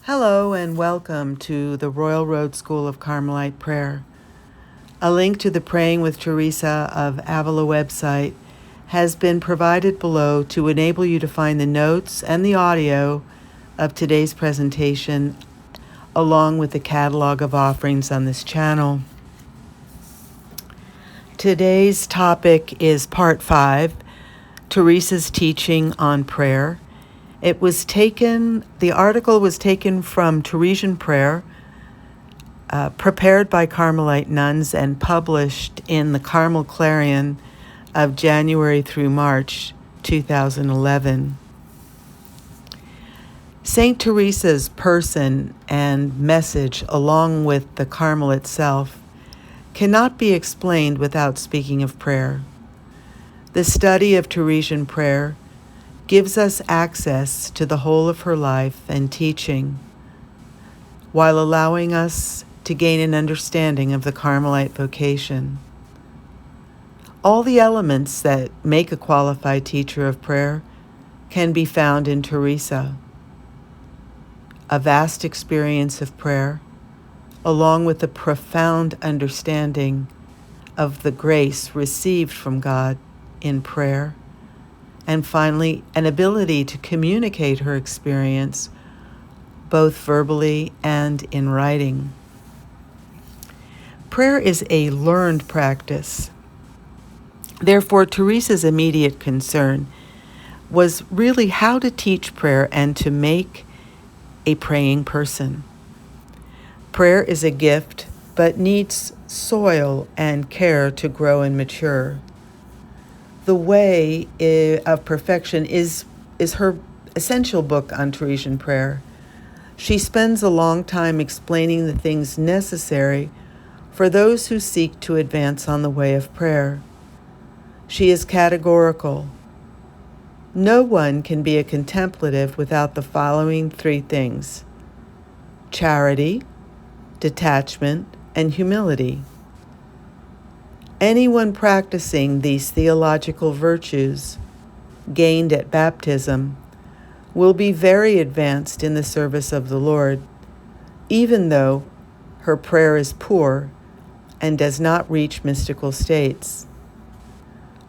Hello and welcome to the Royal Road School of Carmelite Prayer. A link to the Praying with Teresa of Avila website has been provided below to enable you to find the notes and the audio of today's presentation, along with the catalog of offerings on this channel. Today's topic is Part 5, Teresa's teaching on prayer. The article was taken from Teresian prayer, prepared by Carmelite Nuns and published in the Carmel Clarion of January through March 2011. Saint Teresa's person and message, along with the Carmel itself, cannot be explained without speaking of prayer. The study of Teresian prayer gives us access to the whole of her life and teaching, while allowing us to gain an understanding of the Carmelite vocation. All the elements that make a qualified teacher of prayer can be found in Teresa. A vast experience of prayer, along with a profound understanding of the grace received from God in prayer, and finally, an ability to communicate her experience, both verbally and in writing. Prayer is a learned practice. Therefore, Teresa's immediate concern was really how to teach prayer and to make a praying person. Prayer is a gift, but needs soil and care to grow and mature. The Way of Perfection is her essential book on Teresian prayer. She spends a long time explaining the things necessary for those who seek to advance on the way of prayer. She is categorical. No one can be a contemplative without the following three things: charity, detachment, and humility. Anyone practicing these theological virtues, gained at baptism, will be very advanced in the service of the Lord, even though her prayer is poor and does not reach mystical states.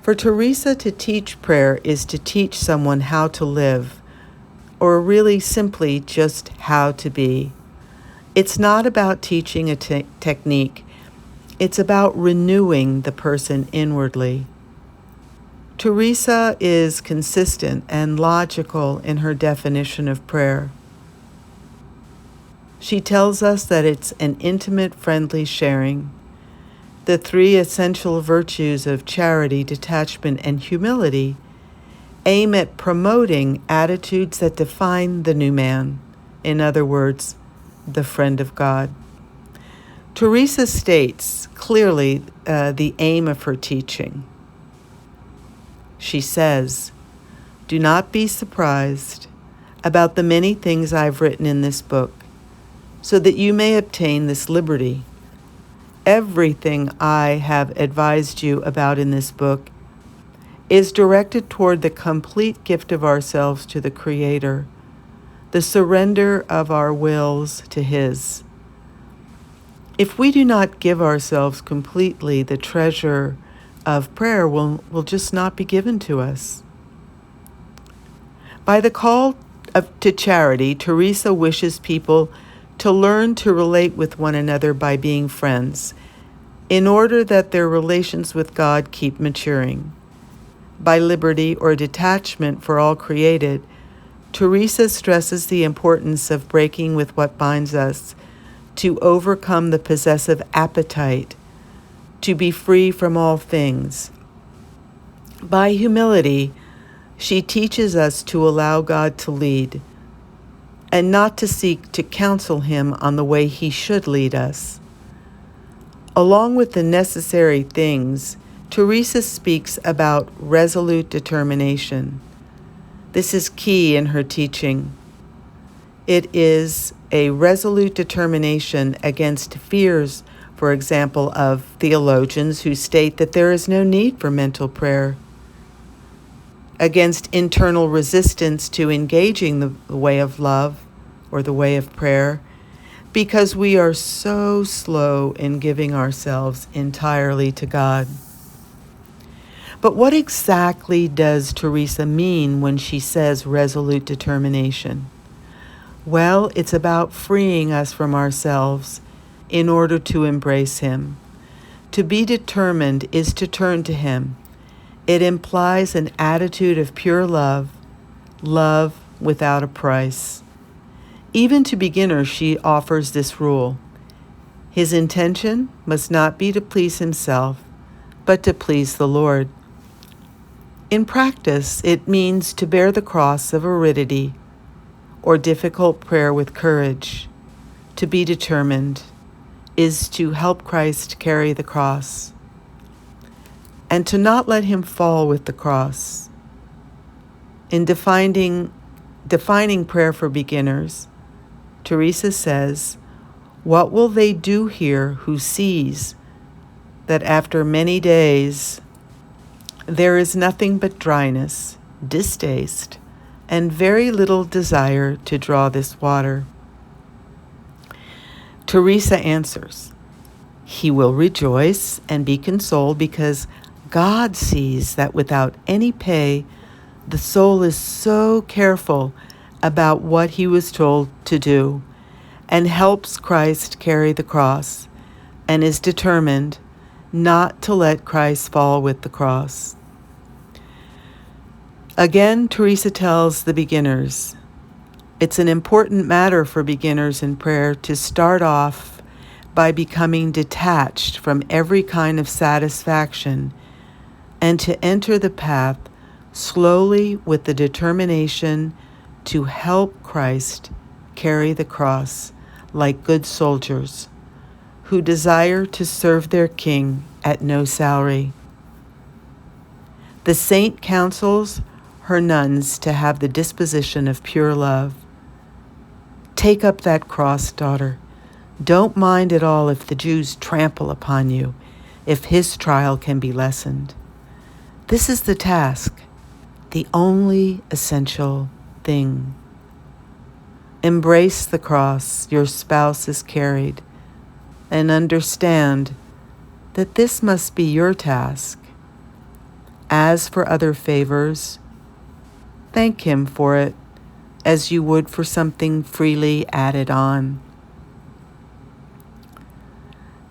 For Teresa, to teach prayer is to teach someone how to live, or really simply just how to be. It's not about teaching a technique. It's about renewing the person inwardly. Teresa is consistent and logical in her definition of prayer. She tells us that it's an intimate, friendly sharing. The three essential virtues of charity, detachment, and humility aim at promoting attitudes that define the new man. In other words, the friend of God. Teresa states clearly the aim of her teaching. She says, "Do not be surprised about the many things I've written in this book, so that you may obtain this liberty. Everything I have advised you about in this book is directed toward the complete gift of ourselves to the Creator, the surrender of our wills to His. If we do not give ourselves completely, the treasure of prayer will just not be given to us." By the call to charity, Teresa wishes people to learn to relate with one another by being friends, in order that their relations with God keep maturing. By liberty or detachment for all created, Teresa stresses the importance of breaking with what binds us, to overcome the possessive appetite, to be free from all things. By humility, she teaches us to allow God to lead, and not to seek to counsel Him on the way He should lead us. Along with the necessary things, Teresa speaks about resolute determination. This is key in her teaching. It is a resolute determination against fears, for example, of theologians who state that there is no need for mental prayer, against internal resistance to engaging the way of love or the way of prayer because we are so slow in giving ourselves entirely to God. But what exactly does Teresa mean when she says resolute determination? Well, it's about freeing us from ourselves in order to embrace Him. To be determined is to turn to Him. It implies an attitude of pure love, love without a price. Even to beginners, she offers this rule. His intention must not be to please himself, but to please the Lord. In practice, it means to bear the cross of aridity or difficult prayer with courage. To be determined is to help Christ carry the cross and to not let him fall with the cross. In defining prayer for beginners, Teresa says, "What will they do here who sees that after many days there is nothing but dryness, distaste, and very little desire to draw this water?" Teresa answers, "He will rejoice and be consoled because God sees that without any pay, the soul is so careful about what he was told to do and helps Christ carry the cross and is determined not to let Christ fall with the cross." Again, Teresa tells the beginners, it's an important matter for beginners in prayer to start off by becoming detached from every kind of satisfaction and to enter the path slowly with the determination to help Christ carry the cross like good soldiers who desire to serve their King at no salary. The saint counsels her nuns to have the disposition of pure love. Take up that cross, daughter. Don't mind at all if the Jews trample upon you, if his trial can be lessened. This is the task, the only essential thing. Embrace the cross your spouse is carried, and understand that this must be your task. As for other favors, thank him for it as you would for something freely added on.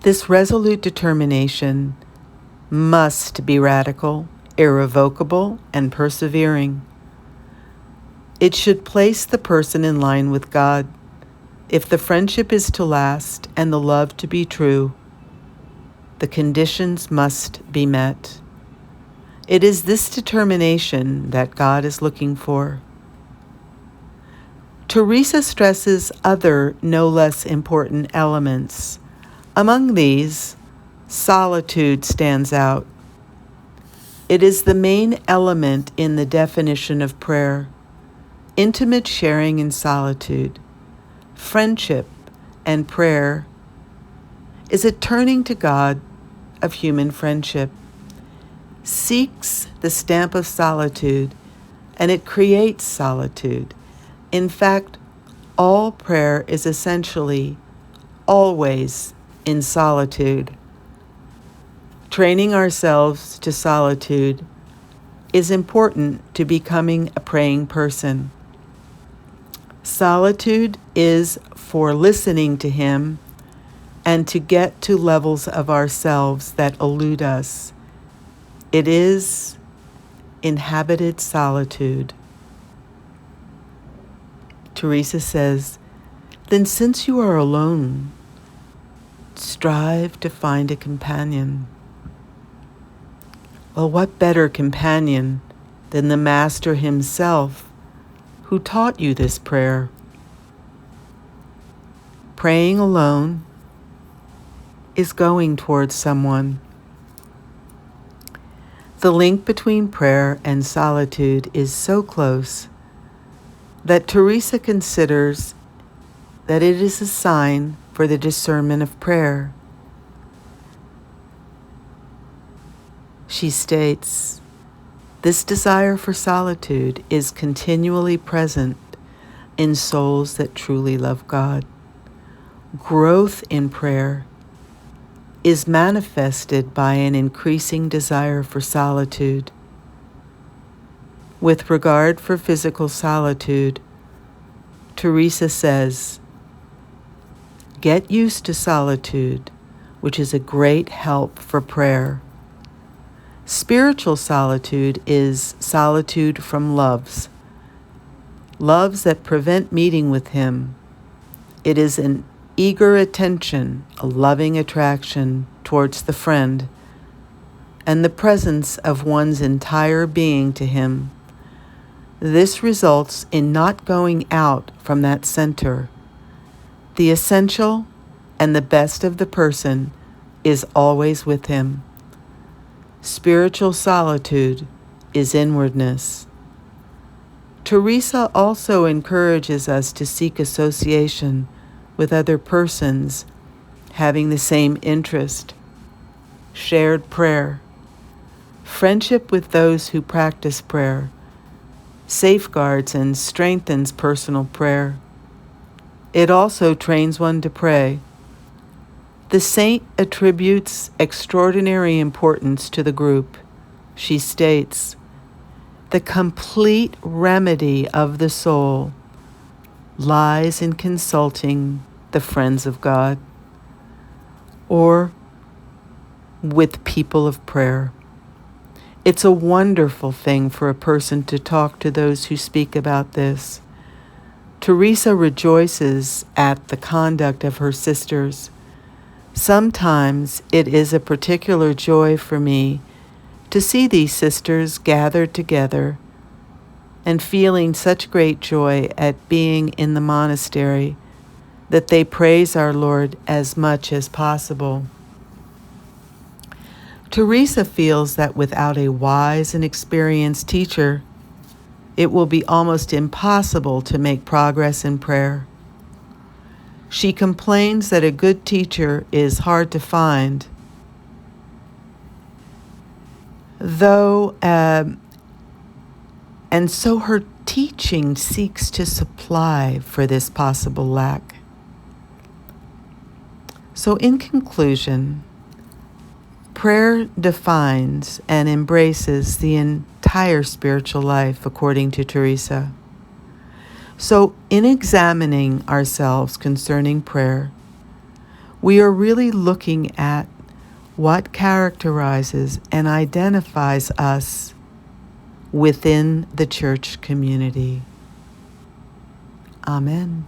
This resolute determination must be radical, irrevocable, and persevering. It should place the person in line with God. If the friendship is to last and the love to be true, the conditions must be met. It is this determination that God is looking for. Teresa stresses other no less important elements. Among these, solitude stands out. It is the main element in the definition of prayer. Intimate sharing in solitude, friendship, and prayer is a turning to God of human friendship. Seeks the stamp of solitude, and it creates solitude. In fact, all prayer is essentially always in solitude. Training ourselves to solitude is important to becoming a praying person. Solitude is for listening to Him and to get to levels of ourselves that elude us. It is inhabited solitude. Teresa says, "Then since you are alone, strive to find a companion." Well, what better companion than the Master himself who taught you this prayer? Praying alone is going towards someone. The link between prayer and solitude is so close that Teresa considers that it is a sign for the discernment of prayer. She states, "This desire for solitude is continually present, in souls that truly love God. Growth in prayer is manifested by an increasing desire for solitude. With regard for physical solitude, Teresa says, "Get used to solitude, which is a great help for prayer. Spiritual solitude is solitude from loves that prevent meeting with Him. It is an eager attention, a loving attraction towards the friend, and the presence of one's entire being to Him. This results in not going out from that center. The essential and the best of the person is always with Him. Spiritual solitude is inwardness." Teresa also encourages us to seek association with other persons having the same interest, shared prayer. Friendship with those who practice prayer safeguards and strengthens personal prayer. It also trains one to pray. The saint attributes extraordinary importance to the group. She states, "The complete remedy of the soul lies in consulting the friends of God, or with people of prayer." It's a wonderful thing for a person to talk to those who speak about this. Teresa rejoices at the conduct of her sisters. "Sometimes it is a particular joy for me to see these sisters gathered together and feeling such great joy at being in the monastery that they praise our Lord as much as possible." Teresa feels that without a wise and experienced teacher, it will be almost impossible to make progress in prayer. She complains that a good teacher is hard to find, and so her teaching seeks to supply for this possible lack. So in conclusion, prayer defines and embraces the entire spiritual life according to Teresa. So in examining ourselves concerning prayer, we are really looking at what characterizes and identifies us within the church community. Amen.